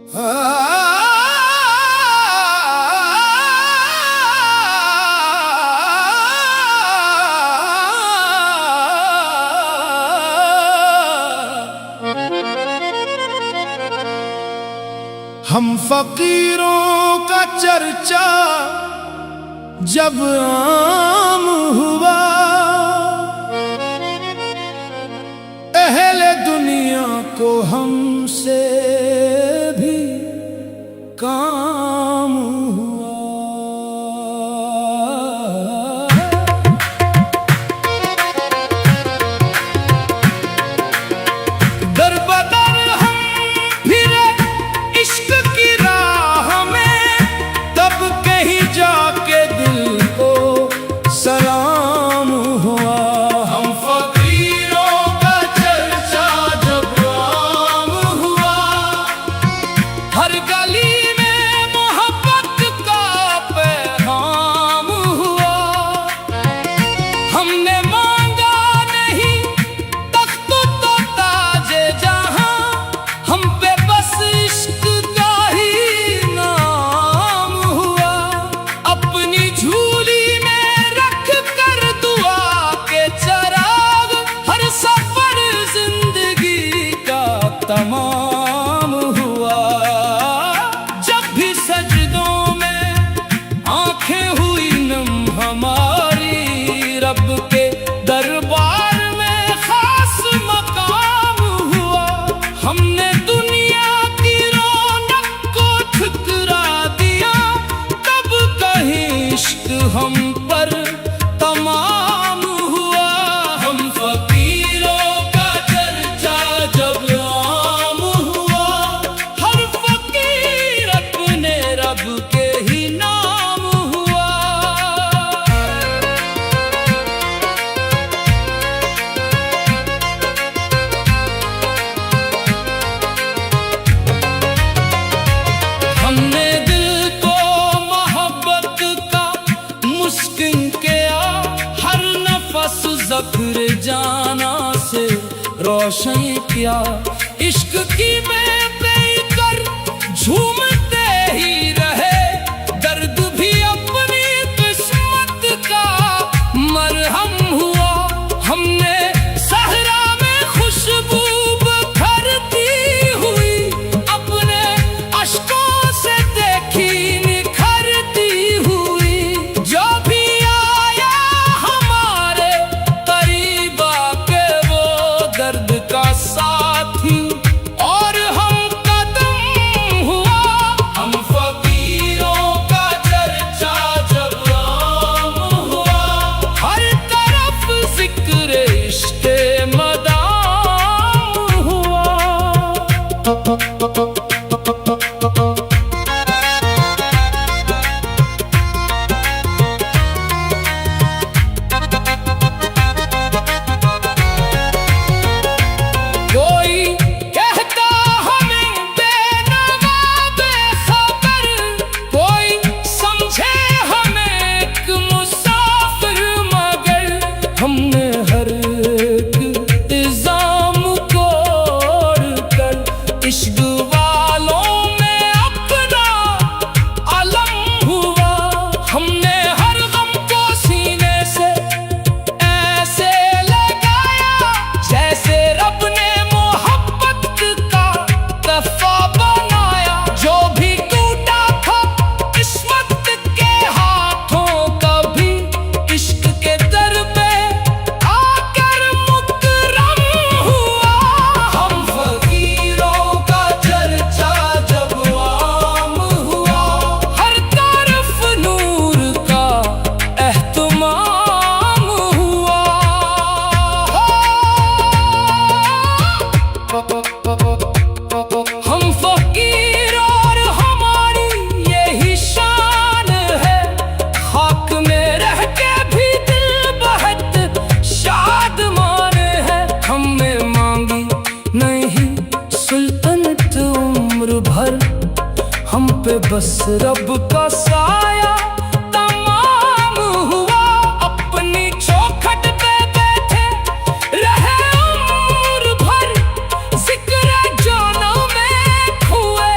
हम फकीरों का चर्चा जब आम हुआ, अहले दुनिया को हमसे भी काम हुआ। दर बदर हम फिरे इश्क की राह में, तब कहीं जाके दिल को सलाम हुआ। हम फकीरों का चर्चा जब आम हुआ, हर गली में मोहब्बत का पैगाम हुआ। हमने मांगा नहीं तख्त तो ताजे जहां, हम पे बस इश्क का ही नाम हुआ। अपनी झूली में रख कर दुआ के चराग, हर सफर जिंदगी का तमाम हुआ। जब भी सजदों में आंखें हुई नम हमारी, रब के दरबार में खास मकाम हुआ। हमने दुनिया की रौनक को ठुकरा दिया, तब कहीं इश्क हम पर तमाम हुआ। हम फकीरों का चर्चा जब आम हुआ, हर फकीर अपने रब के ही नाम हुआ। हमने दिल को मोहब्बत का मुस्किन किया, हर नफस ज़क्र जाना से रोशन किया। इश्क की में कर झूमते ही रहे, दर्द भी अपनी किस्मत का मरहम हुआ। हमने सहरा में खुशबू बखरती हुई, अपने अश्कों से देखी निखरती हुई। जो भी आया हमारे करीब आके, वो दर्द का साथी और हम कदम हुआ। हम फकीरों का चर्चा जब आम हुआ, हर तरफ जिक्र इश्क़ मदाम हुआ। कोई कहता हमें बेनवा बेखबर, कोई समझे हमें एक मुसाफिर, मगर हमने हर एक इल्जाम को ओढ़कर इश्क वालों में अपना अलम हुआ। हमने हर गम को सीने से ऐसे लगाया, जैसे रब ने मोहब्बत का तहफा बनाया। जो भी टूटा था किस्मत के हाथों, कभी इश्क के दर पे आकर मुकर्रम हुआ। हम फकीरों का चर्चा जब आम हुआ, हर तरफ नूर का एहतमाम हुआ। हम फकीर और हमारी यही शान है, खाक में रह के भी दिल बहुत शादमान है। हमने मांगी नहीं सुल्तनत उम्र भर, हम पे बस रब का साया तमाम हुआ। अपनी चौखट पे बैठे रहे उम्र भर, जिक्र जानो में खोए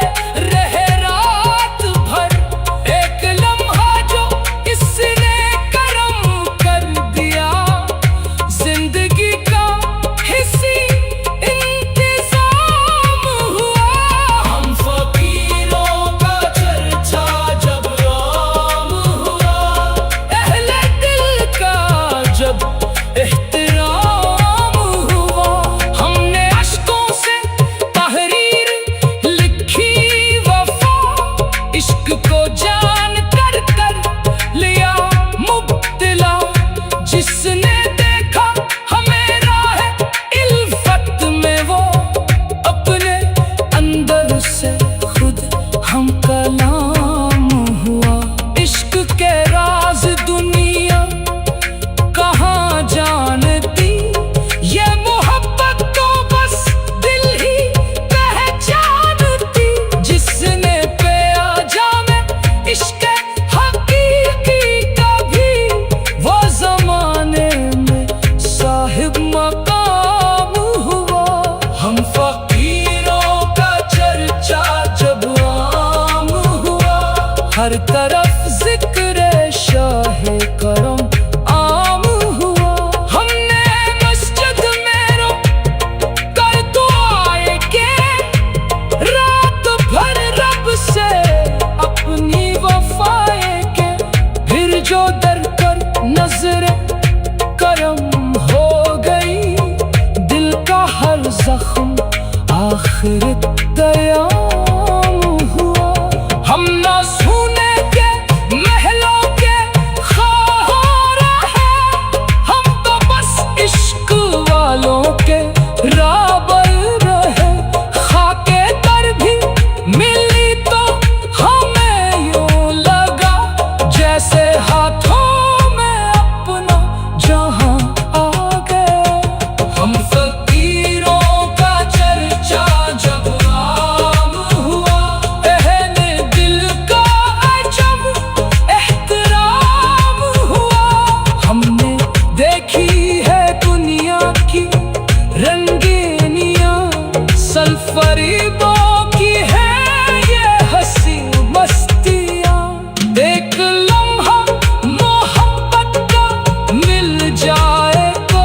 हर तरफ जिक्र शाहे करम आम हुआ। हमने मस्जिद में रुक कर दुआएं के रात भर रब से अपनी वफाएं के, फिर जो डर कर नजरे करम हो गई, दिल का हर जख्म आखिर दयाम हुआ। हम ना सोने के महलों के ख्वार हैं, हम तो बस इश्क वालों के राबर रहे। खाके दर भी मिली तो हमें यूं लगा, जैसे हाथों में अपना जहां आ गया। हम फकीरों का चर्चा जब आम हुआ, अहले दिल का अजब एहतराम हुआ। हमने देखी है दुनिया की रंगीनियां, सल्फरीबों की है ये हंसी मस्तियां। एक लम्हा मोहब्बत का मिल जाएगा,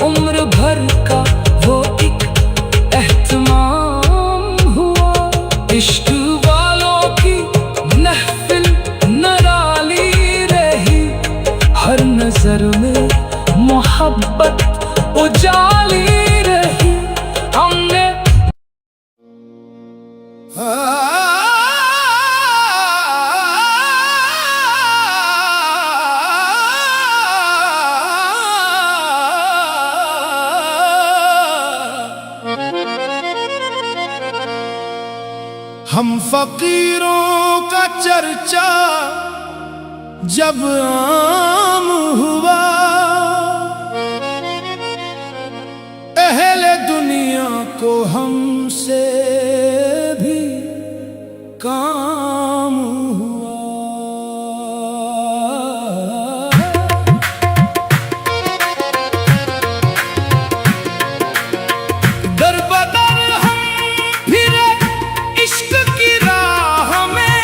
उम्र भर का वो एक एहतमाम हुआ। इश्क वालों की महफिल निराली रही, हर नजर में मोहब्बत उजाली रही। हमने हम फकीरों का चर्चा जब आम हुआ, अहले दुनिया को हमसे भी काम हुआ। दर बदर हम फिरे इश्क की राह में,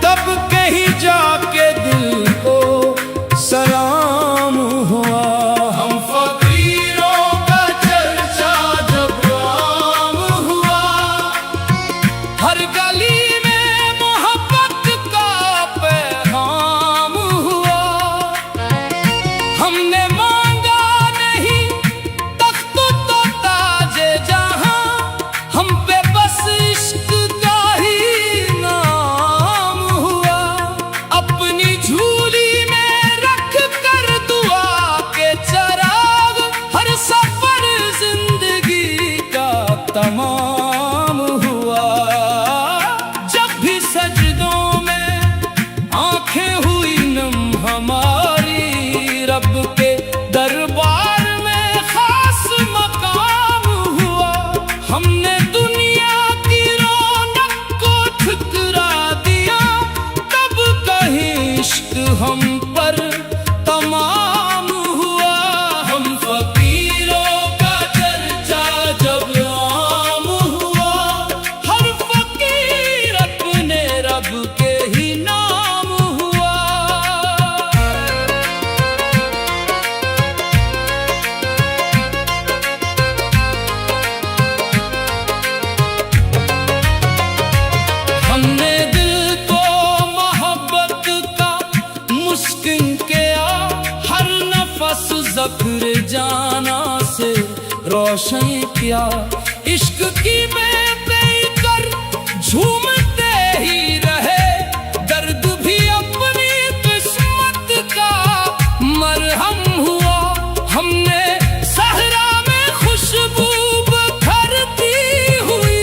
तब कहीं जाके दिल को सलाम हुआ। हम फकीरों का चर्चा जब आम हुआ, हर गली में मोहब्बत का पैगाम हुआ। हमने मांगा नहीं तख्त तो ताजे जहां, हम पे बस इश्क का ही नाम हुआ। अपनी झूली में रख कर दुआ के चराग, हर सफर जिंदगी का तमाम हुआ। जब भी सजदों में आंखें हुई नम हमारी, रब के दरबार में खास मकाम हुआ। हमने दुनिया की रौनक को ठुकरा दिया, तब कहीं इश्क हम पर तमाम हुआ। हम फकीरों का चर्चा जब आम हुआ, हर फकीर अपने रब के ही नाम हुआ। हमने दिल को मोहब्बत का मुस्किन किया, हर नफस ज़क्र जाना से रोशन किया। इश्क की बेपई कर झूमते ही रहे, दर्द भी अपनी किस्मत का मरहम हुआ। हमने सहरा में खुशबू बखरती हुई,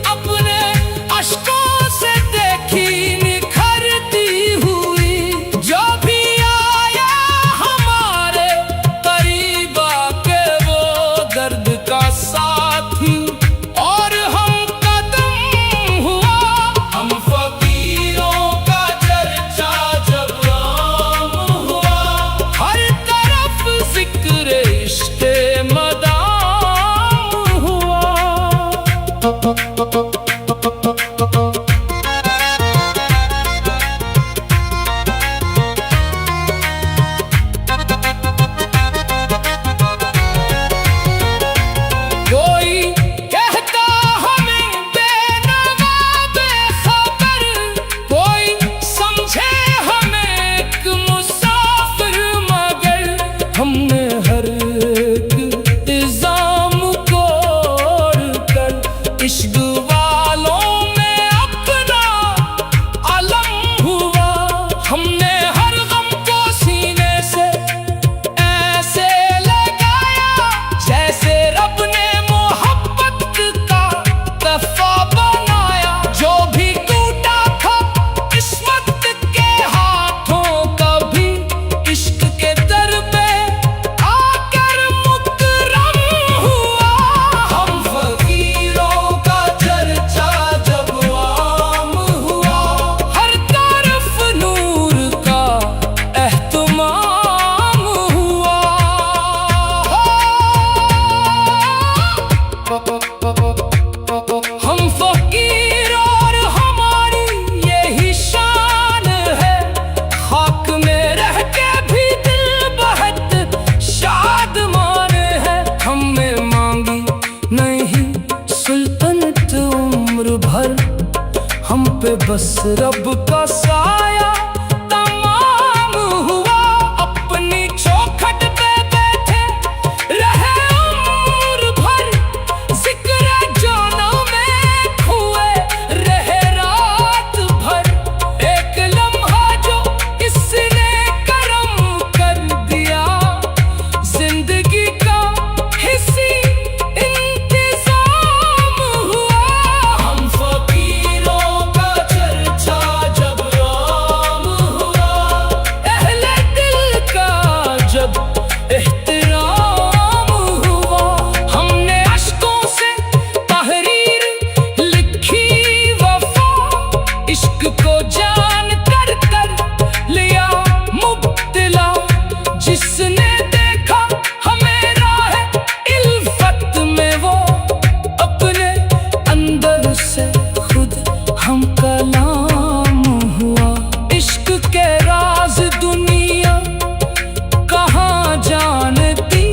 अपने अश्कों से देखी निखरती हुई। जो भी आया हमारे करीब आके, वो दर्द का साथी और हम कदम हुआ। हम फकीरों का चर्चा जब आम हुआ, हर तरफ जिक्र इश्क़ मदाम हुआ। उम्र भर हम पे बस रब का साया तमाम हुआ। अपनी चौखट पे बैठे रहे उम्र भर, जिक्र जाना में खोए रहे रात भर। एक लम्हा जो किसने करम कर दिया, जिंदगी का हिस्सी इंतजाम हुआ। हम फकीरों का चर्चा जब आम हुआ, अहले दिल का जब एहतराम हुआ। हमने अश्कों से तहरीर लिखी वफा, इश्क को जान कर कर लिया मुब्तला। जिसने देखा हमें राह इल्फत में, वो अपने अंदर से खुद हम कलाम हुआ। इश्क के राज दुनिया कहाँ जानती,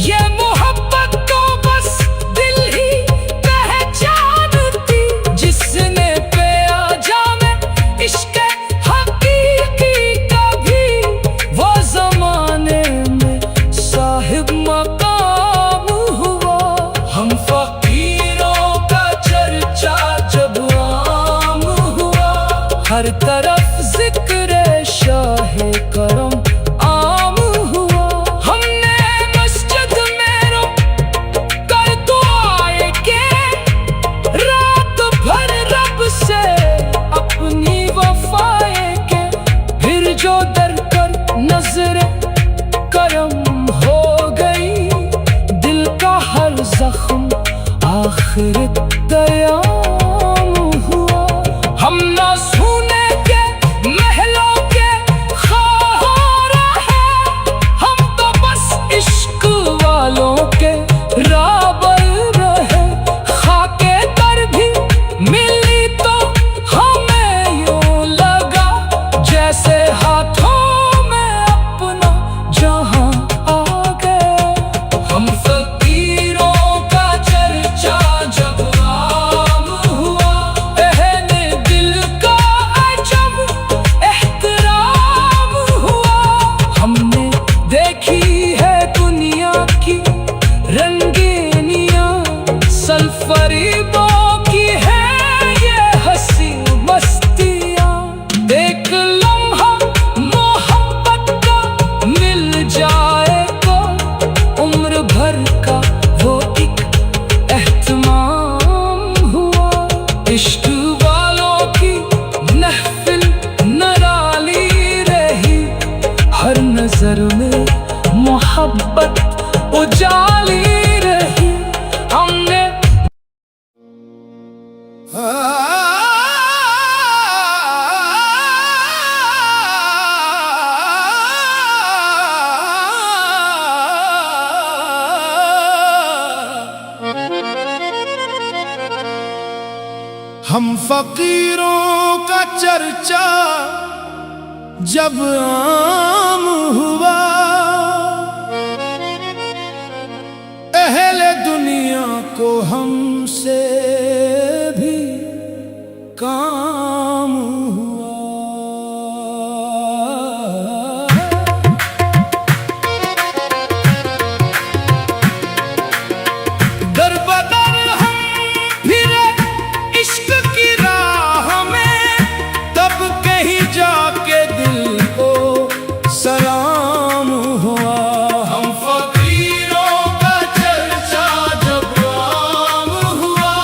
ये मोहब्बत तो बस दिल ही पहचानती। जिसने पिया जामे इश्क हकीकी का भी, वो जमाने में साहिब मकाम हुआ। हम फकीरों का चर्चा जब आम हुआ, हर तरफ जिक्र शाहे करम आम हुआ। हमने मस्जिद में रुक कर दुआएं के, रात भर रब से अपनी वफाएं के। फिर जो दर कर नजरे करम हो गई, दिल का हर जख्म आखिर तयाम हुआ। हम ना सोने के महलों के ख्वाहार हैं, हम तो बस इश्क वालों के राबर रहे। खाके दर भी मिली तो हमें यूं लगा, जैसे हाथों में अपना जहां आ गए। हम फकीरों का चर्चा जब आम हुआ, अहले दिल का अजब एहतराम हुआ। हमने देखी है दुनिया की रंगीनियां, सल्फरीबों की है ये हंसी मस्तियां। एक लम्हा मोहब्बत का मिल जाए तो, उम्र भर का वो एक एहतमाम हुआ। इश्क वालों की महफिल निराली रही, हर नजर में मोहब्बत उजाली रही। हमने हम फकीरों का चर्चा जब आम हुआ, अहले दुनिया को हमसे भी काम हुआ। दर बदर हम फिरे इश्क की राह में, तब कहीं जाके दिल को सलाम हुआ। हम फकीरों का चर्चा जब आम हुआ,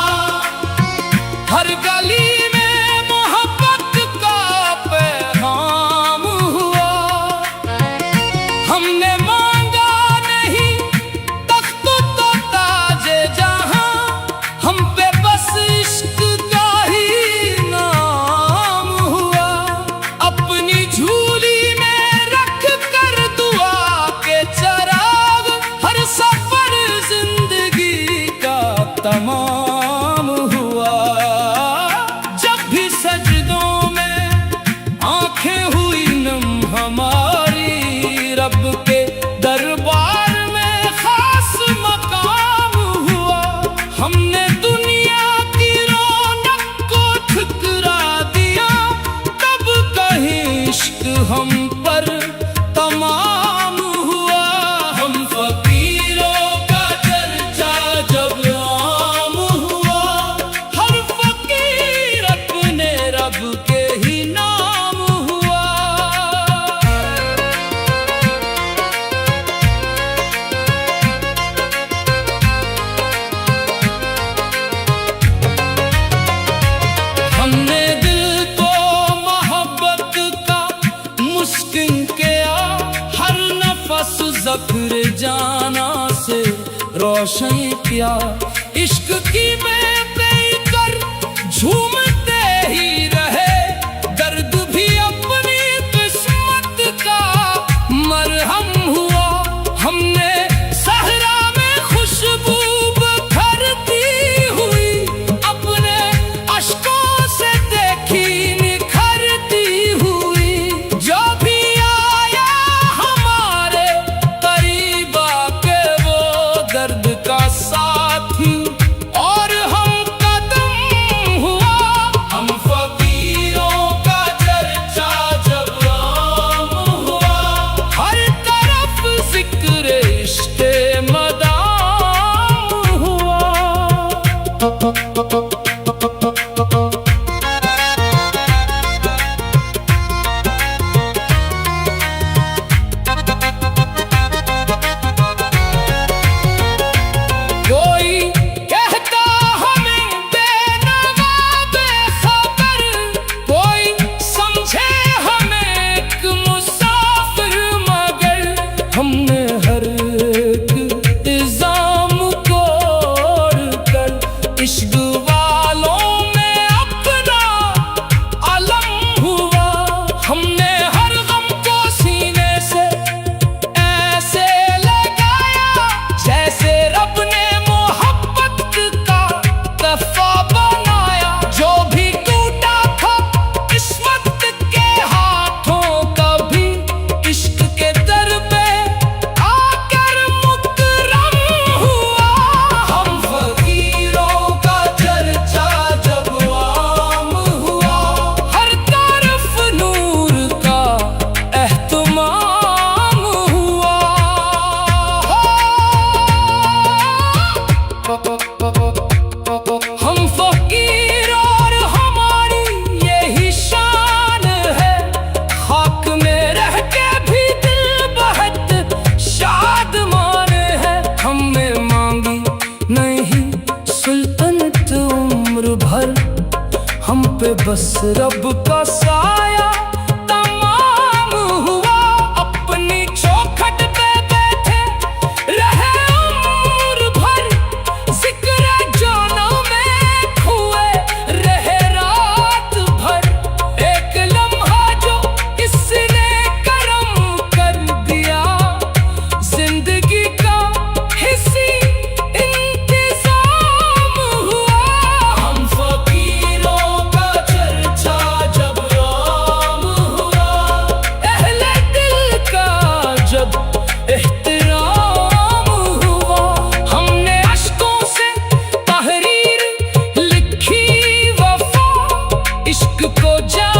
फिर जाना से रोशन किया। इश्क की मैं कर झूमते ही रहे, दर्द भी अपनी किस्मत का मरहम हुआ। हमने सहरा में खुशबू बखरती हुई, अपने अश्कों से देखी निखरती हुई। जो भी आया हमारे करीब आके वो दर्द का साथी और हम कदम हुआ। हम फकीरों का चर्चा जब आम हुआ, हर तरफ जिक्र इश्क़े मदाम हुआ। कोई कहता हमें बेनवा बेखबर, कोई समझे हमें एक मुसाफिर, मगर हमने हर एक इल्जाम को कर इश्क वालों में अपना अलम हुआ। हमने हर गम को सीने से ऐसे लगाया जैसे रब ने मोहब्बत का तहफा बनाया। जो भी टूटा था किस्मत के हाथों, कभी इश्क के दर पे आकर मुकर्रम हुआ। हम फकीरों का चर्चा जब आम हुआ, हर तरफ नूर का एहतमाम हुआ। हम फकीर और हमारी यही शान है, खाक में रह के भी दिल बहुत शादमान है। हमने मांगी नहीं सुल्तनत उम्र भर, हम पे बस रब का साया तमाम हुआ। अपनी चौखट पे बैठे रहे उम्र भर, जिक्र जाना में खोए रहे रात भर। एक लम्हा जो इसने करम कर दिया, जिंदगी का हिस्सी इंतजाम हुआ। हम फकीरों का चर्चा जब आम हुआ, अहले दिल का जब एहतराम हुआ। हमने अश्कों से तहरीर लिखी वफा, इश्क को जा